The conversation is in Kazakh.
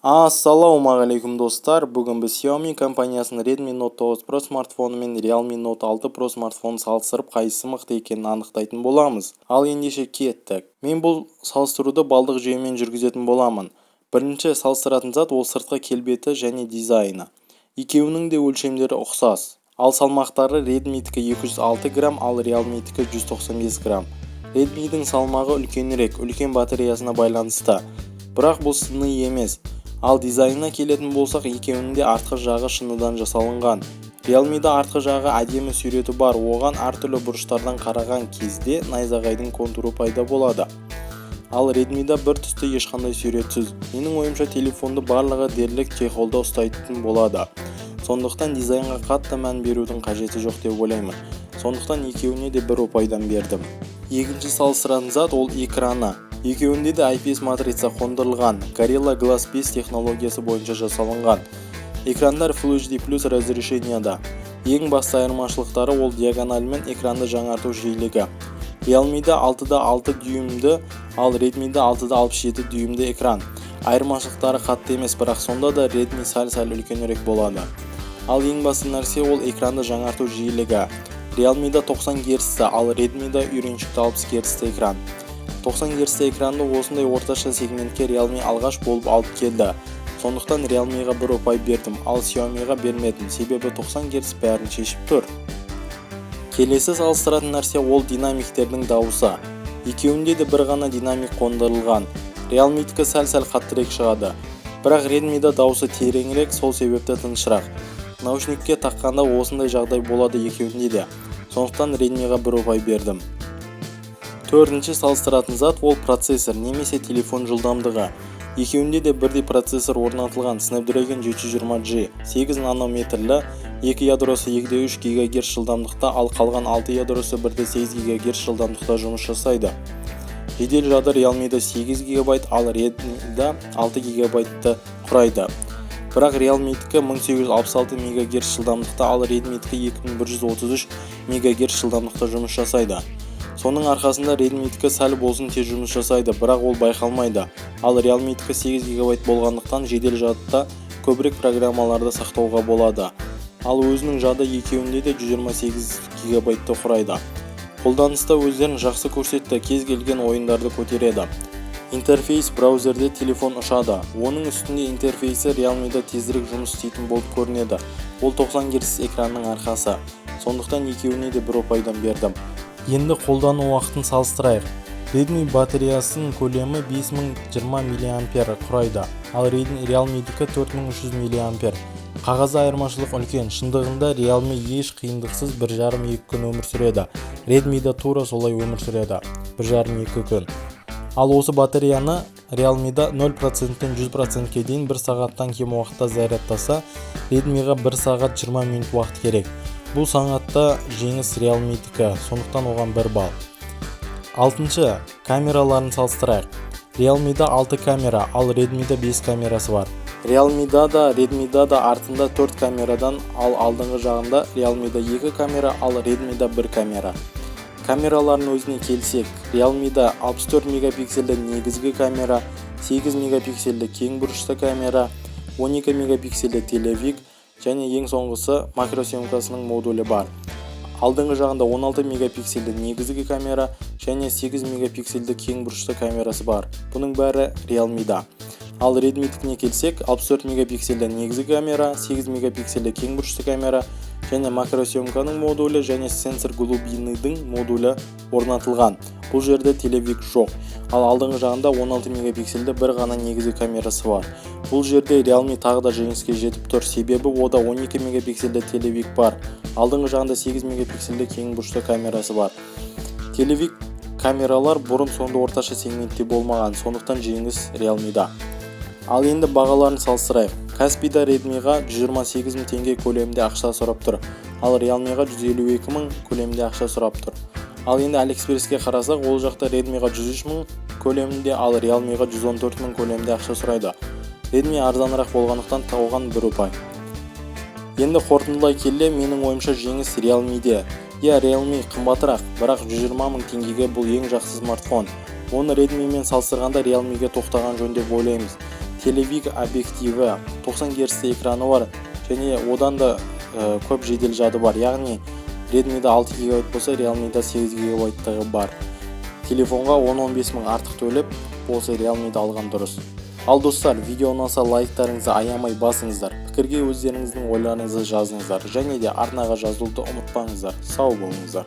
Ассалаумағалейкум достар, бүгін біз Xiaomi компаниясының Redmi Note 9 Pro смартфоны мен Realme Note 6 Pro смартфонын салыстырып қайсысы мықты екенін анықтайтын боламыз. Ал ендеше кеттік. Мен бұл салыстыруды балдық жүйемен жүргізетін боламын. Бірінші салыстыратын зат ол сыртқы келбеті және дизайны. Екеуінің де өлшемдері ұқсас. Ал салмақтары Redmi-дікі 206 грамм, ал Realme-дікі 195 грамм. Redmi-дің салмағы үлкенірек, үлкен батареясына байланысты. Бірақ бұл сыни емес. Ал дизайнына келетін болсақ, екеуінің де артқы жағы шыныдан жасалынған. Realme-да артқы жағы әдемі суреті бар, оған әртүрлі бұрыштардан қараған кезде найзағайдың контуры пайда болады. Ал Redmi-да бір түсті ешқандай суретсіз. Менің ойымша телефонды барлығы дерлік чехолда ұстайтын болады. Сондықтан дизайнға қатты мән берудің қажеті жоқ деп ойлаймын. Сондықтан екеуіне де бір ұпайдан бердім. Екінші салыстыратын зат ол экраны. Екеуінде де IPS матрица қондырылған, Gorilla Glass 5 технологиясы бойынша жасалынған. Экрандар Full HD+ разрешенияда. Ең басты айырмашылықтары ол диагональ мен экранды жаңарту жиілігі. Realme-да 6-да 6 дюймді, ал Redmi-да 6-да 67 дюймді экран. Айырмашылықтары қатты емес, бірақ сонда да Redmi сәл-сәл үлкенірек болады. Ал ең басты нәрсе ол экранды жаңарту жиілігі. Realme-да 90 герцті, ал Redmi-да үйреншікті 60 герцті экран. 90 герцті экранды осындай орташа сегментке Realme алғаш болып алып келді. Сондықтан Realme-ға бір ұпай бердім, ал Xiaomi-ға бермедім, себебі 90 герц бәрін шешіп тұр. Келесі салыстыратын нәрсе ол динамиктердің дауысы. Екеуінде де бір ғана динамик қондырылған. Realme-дікі сәл-сәл қаттырек шығады. Бірақ Redmi-да дауысы тереңірек, сол себепті тынышырақ. Наушникке таққанда осындай жағдай болады екеуінде де. Сондықтан Redmi-ға бір ұпай бердім. Төртінші салыстыратын зат ол процессор немесе телефон жылдамдығы. Екеуінде де бірдей процессор орнатылған Snapdragon 720G 8 нанометрлі, 2 ядросы 2,3 ГГц жылдамдықта, ал қалған 6 ядросы 1,8 ГГц жылдамдықта жұмыс жасайды. Жедел жады Realme-да 8 ГБ, ал Redmi-да 6 ГБ құрайды. Бірақ Realme-дікі 1866 МГц жылдамдықта, ал Redmi-дікі 2133 МГц жылдамдықта жұмыс жасайды. Соның арқасында Redmi-дікі сәл болсын тез жұмыс жасайды, бірақ ол байқалмайды. Ал Realme-дікі 8 ГБ болғандықтан жедел жадыда көбірек программаларды сақтауға болады. Ал өзінің жады екеуінде де 128 ГБ құрайды. Қолданыста өздерін жақсы көрсетті, кез келген ойындарды көтереді. Интерфейс браузерде телефон ұшады. Оның үстінде интерфейсі Realme-да тезірек жұмыс істейтін болып көрінеді. Ол 90 герц экранның арқасы. Сондықтан екеуіне де бір ұпайдан бердім. Енді қолдану уақытын салыстырайық. Redmi батареясының көлемі 5020 мА құрайды, ал Realme-дікі 4300 мА. Қағазы айырмашылық үлкен. Шындығында Realme еш қиындықсыз 1,5-2 күн өмір сүреді. Redmi-да тура солай өмір сүреді, 1,5-2 күн. Ал осы батареяны Realme-да 0%-тен 100%-ке дейін 1 сағаттан кем уақытта зарядтаса, Redmi-ға 1 сағат 20 минут уақыт керек. Бұл санатта жеңіс Realme-дікі, сондықтан оған 1 балл. Алтыншы, камераларын салыстырайық. Realme-да 6 камера, ал Redmi-да 5 камерасы бар. Realme-да да, Redmi-да да артында 4 камерадан, ал алдыңғы жағында Realme-да 2 камера, ал Redmi-да 1 камера. Камераларын өзіне келсек, Realme-да 64 мегапиксельді негізгі камера, 8 мегапиксельді кең бұрышты камера, 12 мегапиксельді телевик, және ең соңғысы макросъемкасының модулі бар. Алдыңғы жағында 16 мегапиксельді негізгі камера және 8 мегапиксельді кең бұрышты камерасы бар. Бұның бәрі Realme-да. Ал Redmi-дікіне келсек, 64 мегапиксельді негізгі камера, 8 мегапиксельді кең бұрышты камера және макросъемканың модулі және сенсор глубиныйдың модулі орнатылған. Бұл жерде телевик жоқ. Ал алдыңғы жағында 16 мегапиксельді бір ғана негізгі камерасы бар. Бұл жерде Realme тағы да жеңіске жетіп тұр, себебі ода 12 мегапиксельді телевик бар. Алдыңғы жағында 8 мегапиксельді кең бұрышты камерасы бар. Телевик камералар бұрын соңды орташа сегментте болмаған, сондықтан жеңіс Realme-да. Ал енді бағаларын салыстырайық. Каспийда Redmi-ға 128 000 теңге көлемінде ақша сұрап тұр, ал Realme-ға 152 000 көлемінде ақша сұрап тұр. Ал енді AliExpress-ке қарасақ, ол жақта Redmi-ға 103 000 көлемінде, ал Realme-ға 114 000 көлемінде ақша сұрайды. Redmi арзанырақ болғандықтан оған 1 ұпай. Енді қорытындылай келе, менің ойымша жеңіс Realme-де. Realme қымбатырақ, бірақ 120 000 теңгеге бұл ең жақсы смартфон. Оны Redmi-мен салыстырғанда Realme-ге тоқтаған жөн деп ойлаймыз. телевик объективі, 90 герцті экраны бар және одан да көп жедел жады бар. Яғни Redmi'де 6 ГБ болса, Realme'де 8 ГБ бар. Телефонға 10-15 мың артық төлеп, осы Realme'ді алған дұрыс. Ал достар, видео ұнаса лайктарыңызды аямай басыңыздар. Пікірге өздеріңіздің ойларыңызды жазыңыздар және де арнаға жазылуды ұмытпаңыздар. Сау болыңыздар.